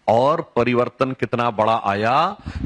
और परिवर्तन कितना बड़ा आया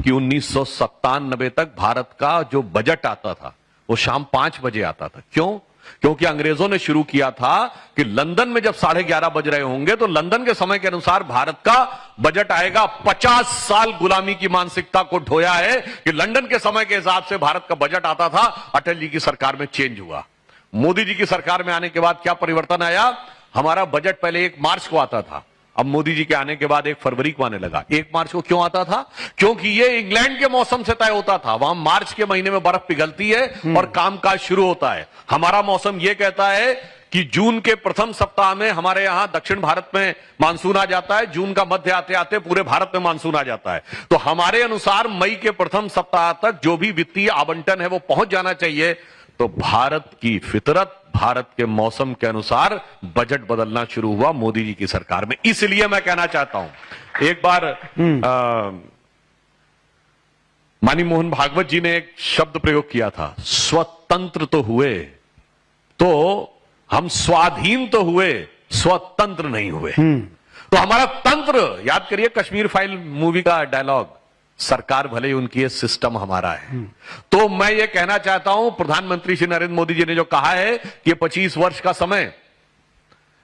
कि 1997 तक भारत का जो बजट आता था वो शाम 5 बजे आता था। क्यों? क्योंकि अंग्रेजों ने शुरू किया था कि लंदन में जब 11:30 बज रहे होंगे तो लंदन के समय के अनुसार भारत का बजट आएगा। 50 साल गुलामी की मानसिकता को ढोया है कि लंदन के समय के हिसाब से भारत का बजट आता था। अटल जी की सरकार में चेंज हुआ। मोदी जी की सरकार में आने के बाद क्या परिवर्तन आया? हमारा बजट पहले 1 मार्च को आता था, अब मोदी जी के आने के बाद 1 फरवरी को आने लगा। 1 मार्च को क्यों आता था? क्योंकि ये इंग्लैंड के मौसम से तय होता था। वहां मार्च के महीने में बर्फ पिघलती है और कामकाज शुरू होता है। हमारा मौसम ये कहता है कि जून के प्रथम सप्ताह में हमारे यहां दक्षिण भारत में मानसून आ जाता है। जून का मध्य आते आते पूरे भारत में मानसून आ जाता है। तो हमारे अनुसार मई के प्रथम सप्ताह तक जो भी वित्तीय आवंटन है वो पहुंच जाना चाहिए। तो भारत की फितरत, भारत के मौसम के अनुसार बजट बदलना शुरू हुआ मोदी जी की सरकार में। इसलिए मैं कहना चाहता हूं, एक बार माननीय मोहन भागवत जी ने एक शब्द प्रयोग किया था, स्वतंत्र तो हुए तो हम स्वाधीन तो हुए, स्वतंत्र नहीं हुए। तो हमारा तंत्र, याद करिए कश्मीर फाइल मूवी का डायलॉग, सरकार भले ही उनकी है, सिस्टम हमारा है। तो मैं ये कहना चाहता हूं, प्रधानमंत्री श्री नरेंद्र मोदी जी ने जो कहा है कि 25 वर्ष का समय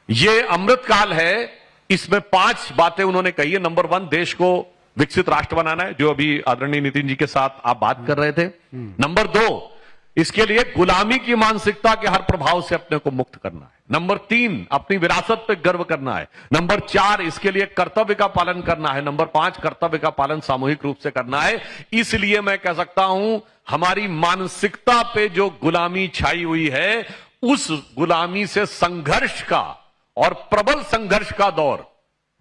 ये अमृत काल है, इसमें 5 बातें उन्होंने कही है। नंबर 1, देश को विकसित राष्ट्र बनाना है, जो अभी आदरणीय नितिन जी के साथ आप बात कर रहे थे। नंबर 2, इसके लिए गुलामी की मानसिकता के हर प्रभाव से अपने को मुक्त करना है। नंबर 3, अपनी विरासत पे गर्व करना है। नंबर 4, इसके लिए कर्तव्य का पालन करना है। नंबर 5, कर्तव्य का पालन सामूहिक रूप से करना है। इसलिए मैं कह सकता हूं, हमारी मानसिकता पे जो गुलामी छाई हुई है, उस गुलामी से संघर्ष का और प्रबल संघर्ष का दौर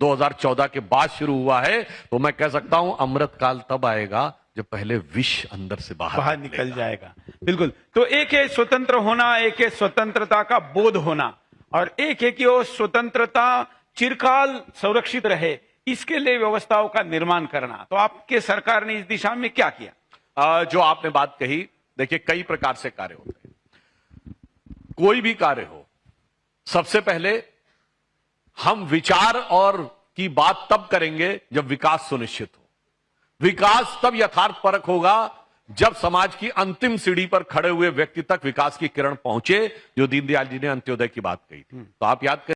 2014 के बाद शुरू हुआ है। तो मैं कह सकता हूं, अमृत काल तब आएगा जब पहले विष अंदर से बाहर निकल जाएगा। बिल्कुल। तो एक है स्वतंत्र होना, एक है स्वतंत्रता का बोध होना, और एक है कि वो स्वतंत्रता चिरकाल सुरक्षित रहे, इसके लिए व्यवस्थाओं का निर्माण करना। तो आपके सरकार ने इस दिशा में क्या किया? जो आपने बात कही, देखिए कई प्रकार से कार्य होते हैं। कोई भी कार्य हो, सबसे पहले हम विचार और की बात तब करेंगे जब विकास सुनिश्चित हो। विकास तब यथार्थपरक होगा जब समाज की अंतिम सीढ़ी पर खड़े हुए व्यक्ति तक विकास की किरण पहुंचे, जो दीनदयाल जी ने अंत्योदय की बात कही थी। तो आप याद करें,